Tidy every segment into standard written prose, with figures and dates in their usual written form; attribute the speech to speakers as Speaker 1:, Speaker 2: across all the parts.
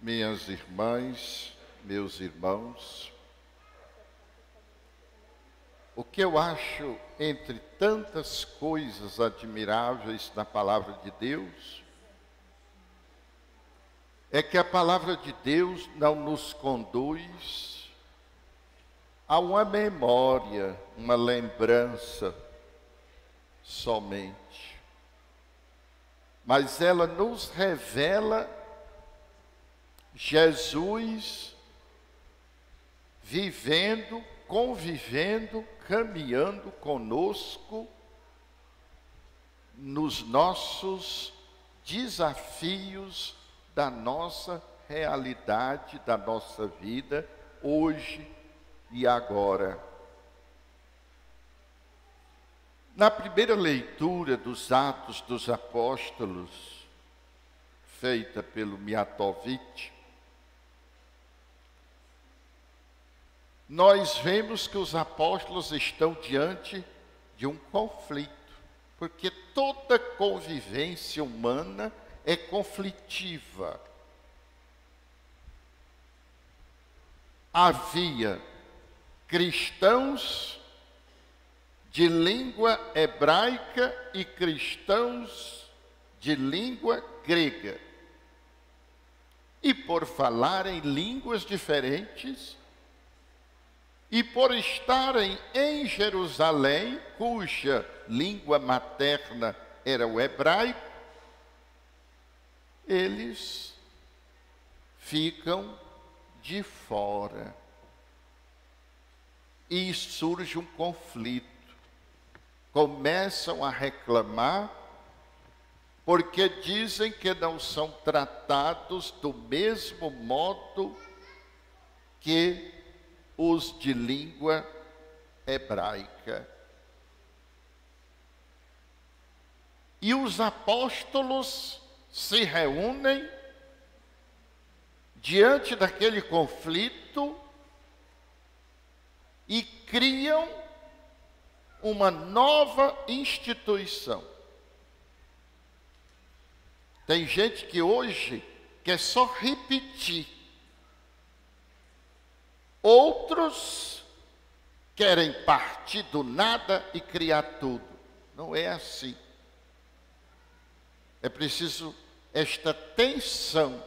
Speaker 1: Minhas irmãs, meus irmãos, o que eu acho entre tantas coisas admiráveis na palavra de Deus é que a palavra de Deus não nos conduz a uma memória, uma lembrança somente, mas ela nos revela Jesus vivendo, convivendo, caminhando conosco nos nossos desafios da nossa realidade, da nossa vida, hoje e agora. Na primeira leitura dos Atos dos Apóstolos, feita pelo Miatovitch, nós vemos que os apóstolos estão diante de um conflito, porque toda convivência humana é conflitiva. Havia cristãos de língua hebraica e cristãos de língua grega. E por falarem línguas diferentes, e por estarem em Jerusalém, cuja língua materna era o hebraico, eles ficam de fora. E surge um conflito. Começam a reclamar, porque dizem que não são tratados do mesmo modo que os de língua hebraica. E os apóstolos se reúnem diante daquele conflito e criam uma nova instituição. Tem gente que hoje quer só repetir. Outros querem partir do nada e criar tudo. Não é assim. É preciso esta tensão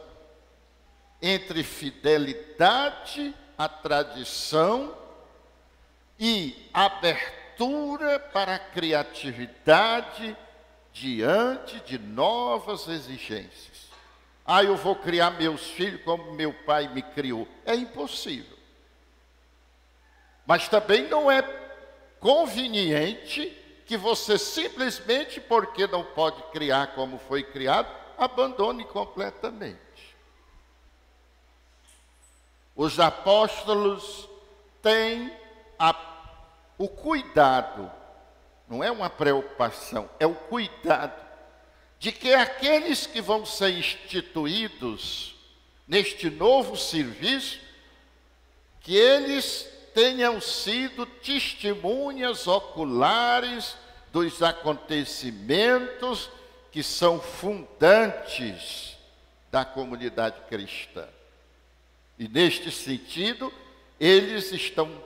Speaker 1: entre fidelidade à tradição e abertura para a criatividade diante de novas exigências. Eu vou criar meus filhos como meu pai me criou. É impossível. Mas também não é conveniente que você simplesmente, porque não pode criar como foi criado, abandone completamente. Os apóstolos têm o cuidado, não é uma preocupação, é o cuidado de que aqueles que vão ser instituídos neste novo serviço, que eles tenham sido testemunhas oculares dos acontecimentos que são fundantes da comunidade cristã. E neste sentido, eles estão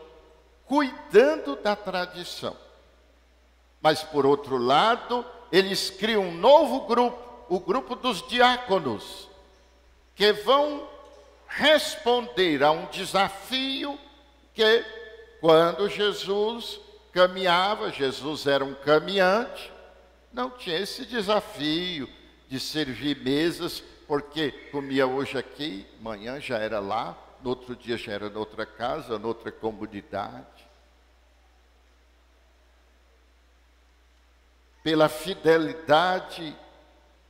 Speaker 1: cuidando da tradição. Mas, por outro lado, eles criam um novo grupo, o grupo dos diáconos, que vão responder a um desafio que, quando Jesus caminhava, Jesus era um caminhante, não tinha esse desafio de servir mesas, porque comia hoje aqui, amanhã já era lá, no outro dia já era noutra casa, noutra comunidade. Pela fidelidade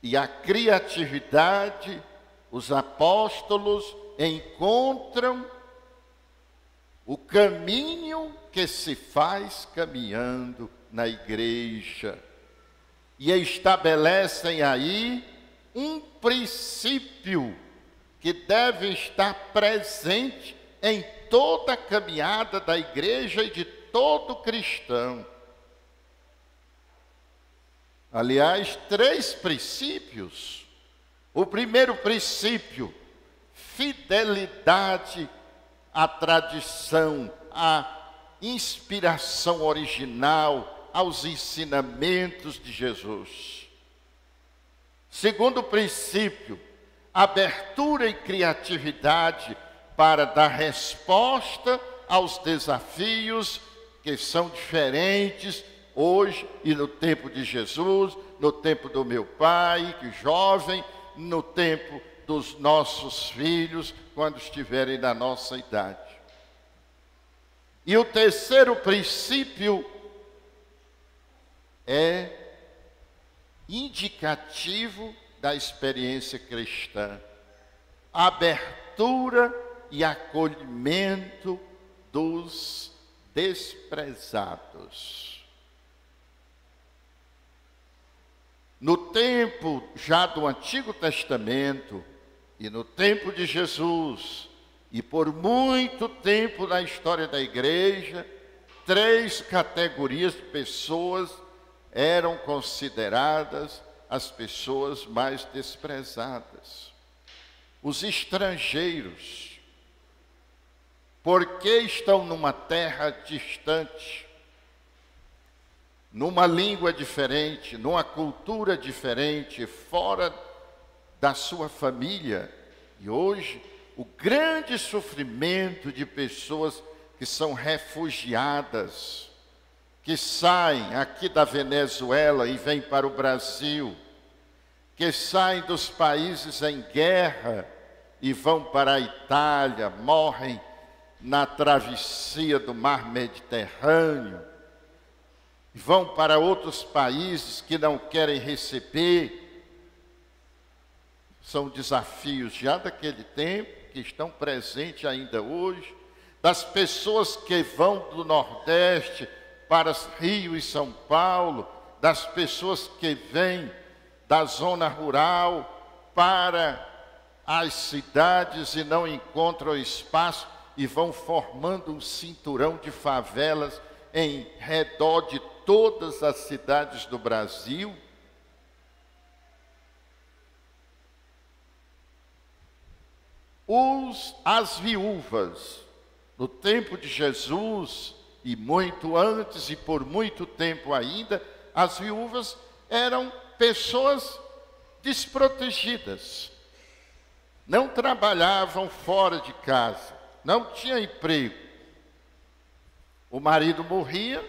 Speaker 1: e a criatividade, os apóstolos encontram o caminho que se faz caminhando na igreja. E estabelecem aí um princípio que deve estar presente em toda a caminhada da igreja e de todo cristão. Aliás, 3 princípios. O primeiro princípio fidelidade à tradição, à inspiração original, aos ensinamentos de Jesus. Segundo princípio, abertura e criatividade para dar resposta aos desafios que são diferentes hoje e no tempo de Jesus, no tempo do meu pai, que jovem, no tempo dos nossos filhos, quando estiverem na nossa idade. E o terceiro princípio é indicativo da experiência cristã: abertura e acolhimento dos desprezados. No tempo já do Antigo Testamento e no tempo de Jesus, e por muito tempo na história da igreja, 3 categorias de pessoas eram consideradas as pessoas mais desprezadas. Os estrangeiros, porque estão numa terra distante, numa língua diferente, numa cultura diferente, fora da sua família. E hoje, o grande sofrimento de pessoas que são refugiadas, que saem aqui da Venezuela e vêm para o Brasil, que saem dos países em guerra e vão para a Itália, morrem na travessia do mar Mediterrâneo, vão para outros países que não querem receber. São desafios já daquele tempo, que estão presentes ainda hoje, das pessoas que vão do Nordeste para Rio e São Paulo, das pessoas que vêm da zona rural para as cidades e não encontram espaço e vão formando um cinturão de favelas em redor de todas as cidades do Brasil. As viúvas, no tempo de Jesus, e muito antes e por muito tempo ainda, as viúvas eram pessoas desprotegidas. Não trabalhavam fora de casa, não tinham emprego. O marido morria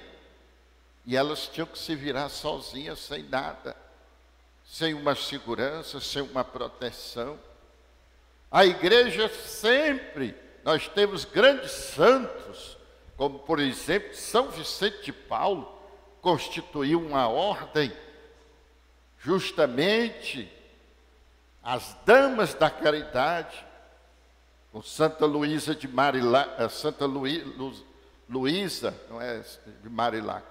Speaker 1: e elas tinham que se virar sozinhas, sem nada, sem uma segurança, sem uma proteção. A igreja sempre, nós temos grandes santos, como por exemplo São Vicente de Paulo, constituiu uma ordem, justamente as damas da caridade, com Santa Luísa de Marilac, Santa Luísa, não é de Marilac,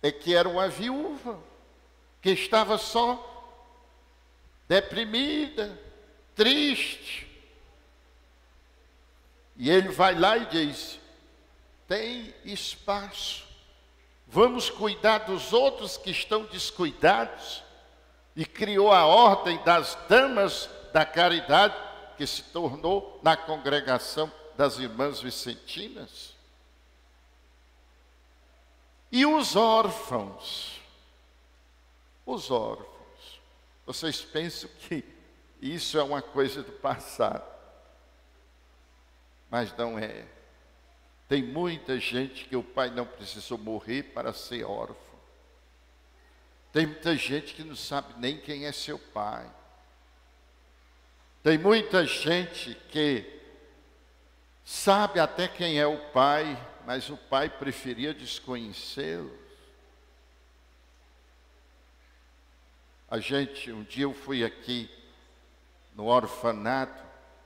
Speaker 1: é que era uma viúva, que estava só deprimida, triste. E ele vai lá e diz: tem espaço, vamos cuidar dos outros que estão descuidados. E criou a ordem das damas da caridade, que se tornou na congregação das irmãs vicentinas. E os órfãos, vocês pensam que isso é uma coisa do passado, mas não é. Tem muita gente que o pai não precisou morrer para ser órfão. Tem muita gente que não sabe nem quem é seu pai. Tem muita gente que sabe até quem é o pai, mas o pai preferia desconhecê-lo. Um dia eu fui aqui no orfanato,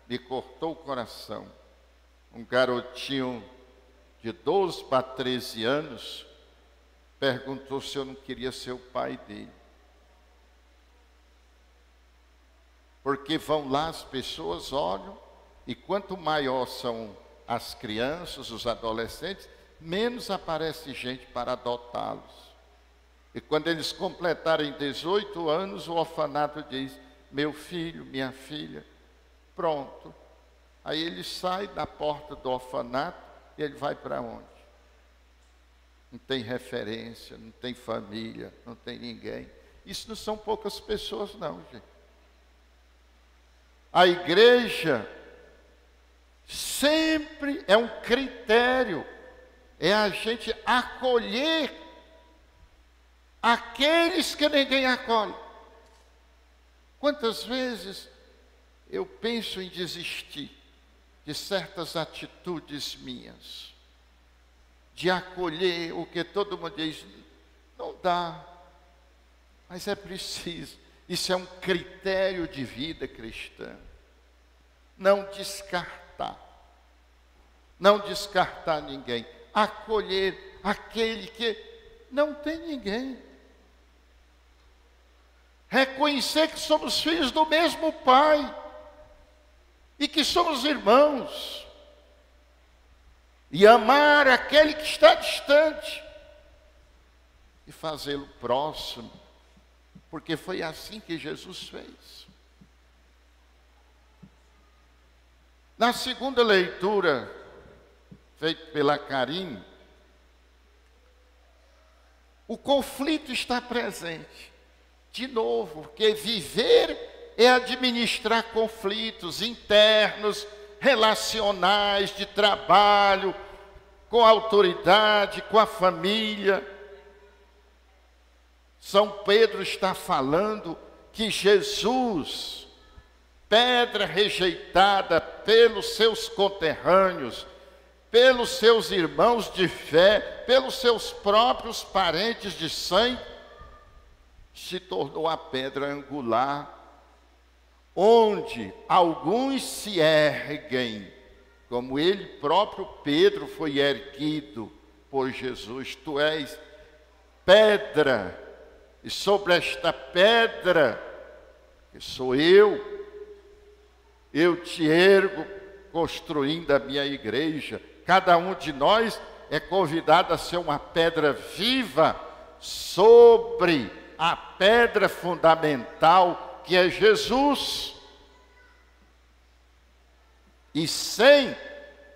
Speaker 1: me cortou o coração. Um garotinho de 12 para 13 anos perguntou se eu não queria ser o pai dele. Porque vão lá, as pessoas olham, e quanto maior são as crianças, os adolescentes, menos aparece gente para adotá-los. E quando eles completarem 18 anos, o orfanato diz: meu filho, minha filha, Pronto. Aí ele sai da porta do orfanato e ele vai para onde? Não tem referência, não tem família, não tem ninguém. Isso não são poucas pessoas não, gente. A igreja sempre é um critério, é a gente acolher aqueles que ninguém acolhe. Quantas vezes eu penso em desistir de certas atitudes minhas, de acolher o que todo mundo diz, não dá, mas é preciso. Isso é um critério de vida cristã. Não descartar ninguém, acolher aquele que não tem ninguém. Reconhecer que somos filhos do mesmo Pai e que somos irmãos. E amar aquele que está distante e fazê-lo próximo, porque foi assim que Jesus fez. Na segunda leitura, feita pela Karim, o conflito está presente. De novo, porque viver é administrar conflitos internos, relacionais, de trabalho, com a autoridade, com a família. São Pedro está falando que Jesus, pedra rejeitada pelos seus conterrâneos, pelos seus irmãos de fé, pelos seus próprios parentes de sangue, se tornou a pedra angular, onde alguns se erguem, como ele próprio Pedro foi erguido por Jesus. Tu és pedra, e sobre esta pedra, que sou eu te ergo, construindo a minha igreja. Cada um de nós é convidado a ser uma pedra viva sobre a pedra fundamental que é Jesus. E sem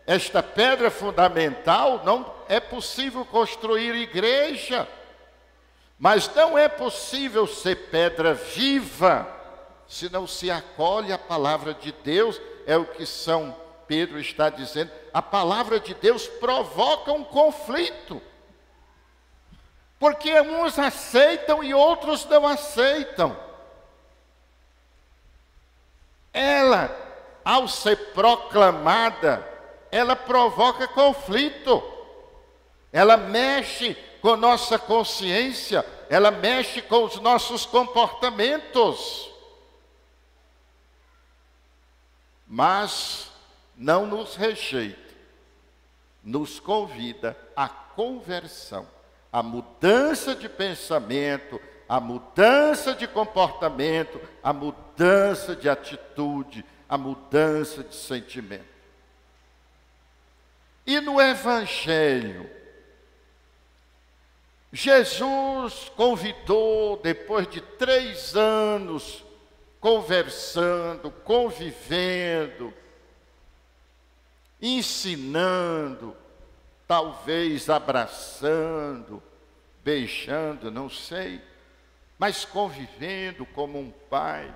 Speaker 1: esta pedra fundamental não é possível construir igreja. Mas não é possível ser pedra viva se não se acolhe a palavra de Deus. É o que São Pedro está dizendo. A palavra de Deus provoca um conflito. Porque uns aceitam e outros não aceitam. Ela, ao ser proclamada, ela provoca conflito. Ela mexe com nossa consciência, ela mexe com os nossos comportamentos. Mas não nos rejeita, nos convida à conversão, à mudança de pensamento, à mudança de comportamento, à mudança de atitude, à mudança de sentimento. E no Evangelho, Jesus convidou, depois de 3 anos, conversando, convivendo, ensinando, talvez abraçando, beijando, não sei, mas convivendo como um pai.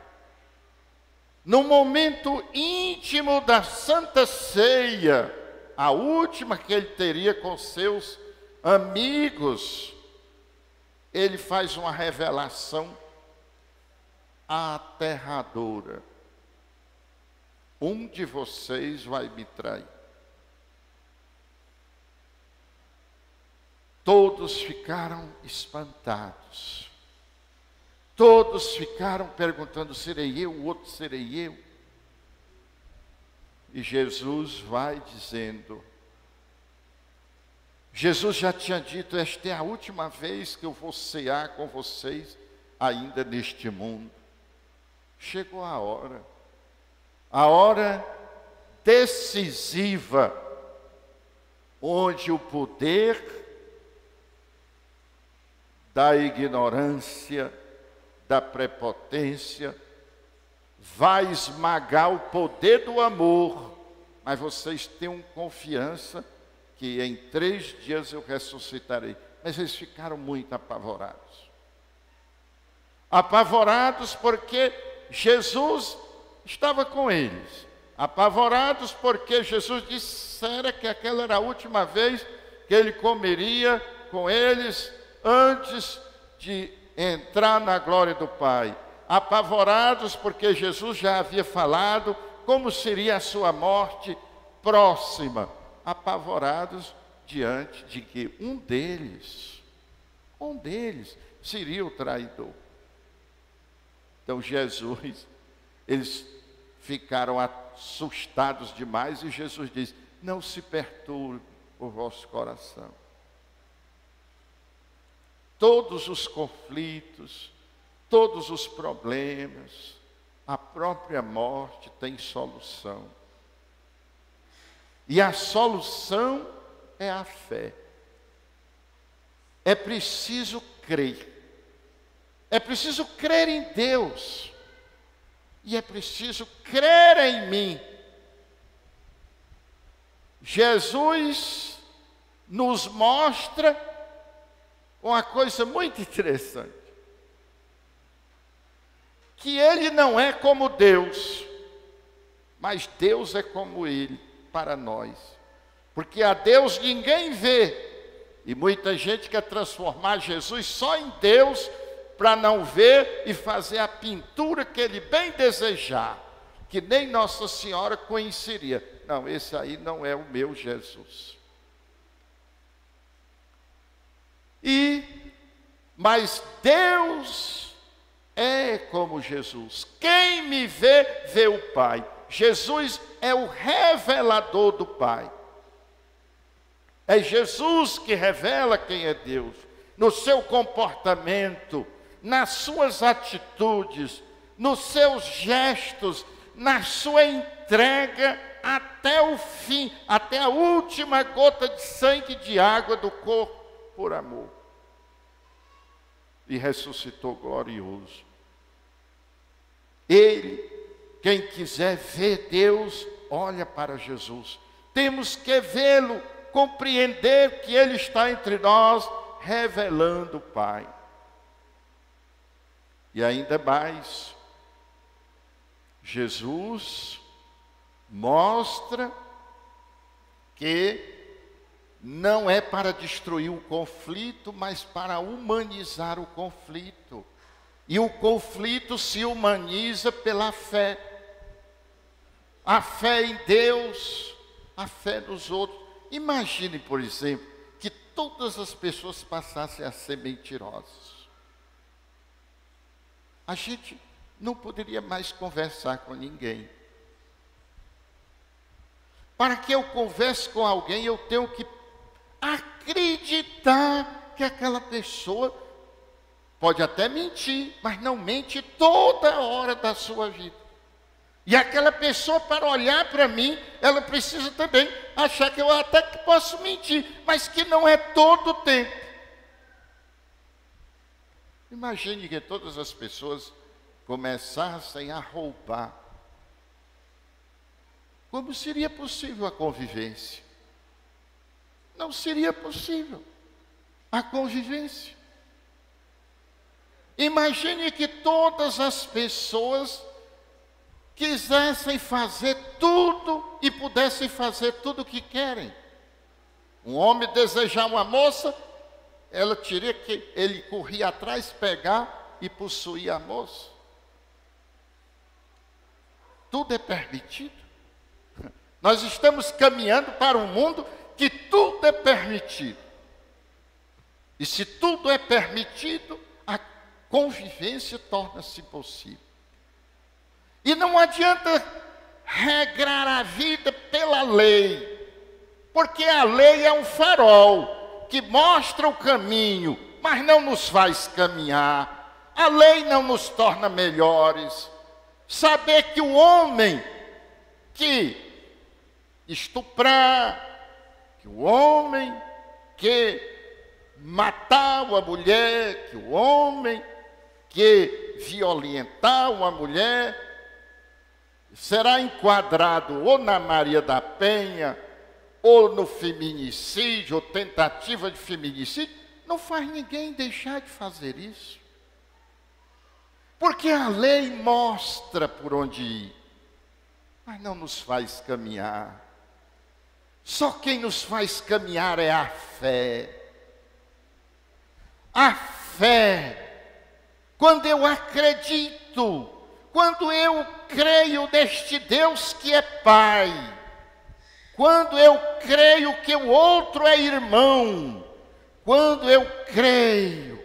Speaker 1: No momento íntimo da Santa Ceia, a última que ele teria com seus amigos, ele faz uma revelação aterradora. Um de vocês vai me trair. Todos ficaram espantados. Todos ficaram perguntando, serei eu? O outro, serei eu? E Jesus vai dizendo, Jesus já tinha dito, esta é a última vez que eu vou cear com vocês ainda neste mundo. Chegou a hora decisiva, onde o poder da ignorância, da prepotência, vai esmagar o poder do amor, mas vocês tenham confiança que em 3 dias eu ressuscitarei. Mas eles ficaram muito apavorados. Apavorados porque Jesus estava com eles. Apavorados porque Jesus dissera que aquela era a última vez que ele comeria com eles antes de entrar na glória do Pai. Apavorados porque Jesus já havia falado como seria a sua morte próxima. Apavorados diante de que um deles seria o traidor. Então Jesus, eles ficaram assustados demais e Jesus diz: não se perturbe o vosso coração. Todos os conflitos, todos os problemas, a própria morte tem solução. E a solução é a fé. É preciso crer. É preciso crer em Deus. E é preciso crer em mim. Jesus nos mostra uma coisa muito interessante. Que Ele não é como Deus, mas Deus é como Ele para nós. Porque a Deus ninguém vê. E muita gente quer transformar Jesus só em Deus para não ver e fazer a pintura que Ele bem desejar. Que nem Nossa Senhora conheceria. Não, esse aí não é o meu Jesus. Mas Deus é como Jesus. Quem me vê, vê o Pai. Jesus é o revelador do Pai. É Jesus que revela quem é Deus. No seu comportamento, nas suas atitudes, nos seus gestos, na sua entrega até o fim, até a última gota de sangue e de água do corpo, por amor. E ressuscitou glorioso. Ele, quem quiser ver Deus, olha para Jesus. Temos que vê-lo, compreender que Ele está entre nós, revelando o Pai. E ainda mais, Jesus mostra que não é para destruir o conflito, mas para humanizar o conflito. E o conflito se humaniza pela fé. A fé em Deus, a fé nos outros. Imagine, por exemplo, que todas as pessoas passassem a ser mentirosas. A gente não poderia mais conversar com ninguém. Para que eu converse com alguém, eu tenho que acreditar que aquela pessoa pode até mentir, mas não mente toda hora da sua vida. E aquela pessoa, para olhar para mim, ela precisa também achar que eu até que posso mentir, mas que não é todo o tempo. Imagine que todas as pessoas começassem a roubar. Como seria possível a convivência? Não seria possível a convivência. Imagine que todas as pessoas quisessem fazer tudo e pudessem fazer tudo o que querem. Um homem desejar uma moça, ele corria atrás, pegar e possuir a moça. Tudo é permitido. Nós estamos caminhando para um mundo que tudo é permitido. E se tudo é permitido, a convivência torna-se possível. E não adianta regrar a vida pela lei, porque a lei é um farol que mostra o caminho, mas não nos faz caminhar. A lei não nos torna melhores. Saber que o homem que estuprar, que o homem que matar uma mulher, que o homem que violentar uma mulher, será enquadrado ou na Maria da Penha, ou no feminicídio, ou tentativa de feminicídio, não faz ninguém deixar de fazer isso. Porque a lei mostra por onde ir, mas não nos faz caminhar. Só quem nos faz caminhar é a fé. A fé, quando eu acredito, quando eu creio neste Deus que é Pai, quando eu creio que o outro é irmão, quando eu creio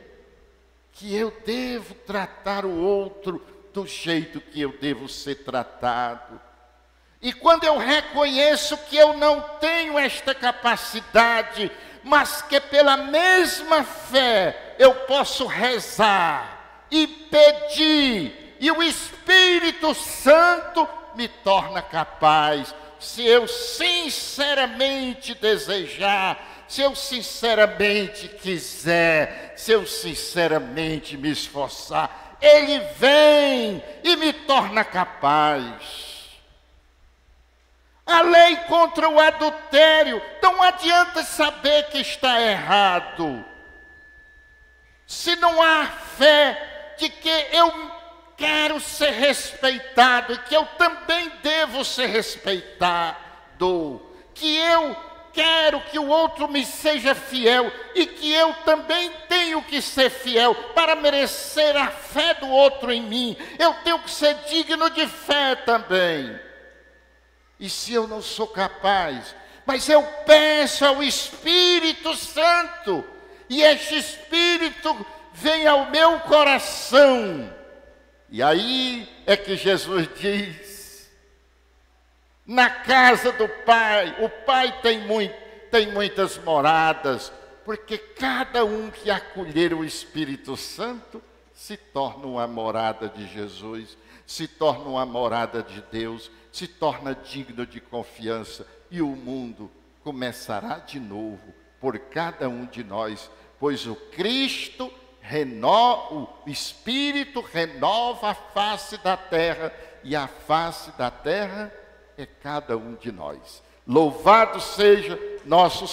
Speaker 1: que eu devo tratar o outro do jeito que eu devo ser tratado, e quando eu reconheço que eu não tenho esta capacidade, mas que pela mesma fé eu posso rezar e pedir, e o Espírito Santo me torna capaz, se eu sinceramente desejar, se eu sinceramente quiser, se eu sinceramente me esforçar, Ele vem e me torna capaz. A lei contra o adultério, não adianta saber que está errado, se não há fé de que eu quero ser respeitado e que eu também devo ser respeitado, que eu quero que o outro me seja fiel e que eu também tenho que ser fiel para merecer a fé do outro em mim. Eu tenho que ser digno de fé também. E se eu não sou capaz, mas eu peço ao Espírito Santo, e este Espírito vem ao meu coração. E aí é que Jesus diz, na casa do Pai, o Pai tem muitas moradas, porque cada um que acolher o Espírito Santo se torna uma morada de Jesus, se torna uma morada de Deus, se torna digno de confiança, e o mundo começará de novo por cada um de nós, pois o Cristo o Espírito renova a face da terra, e a face da terra é cada um de nós. Louvado seja nosso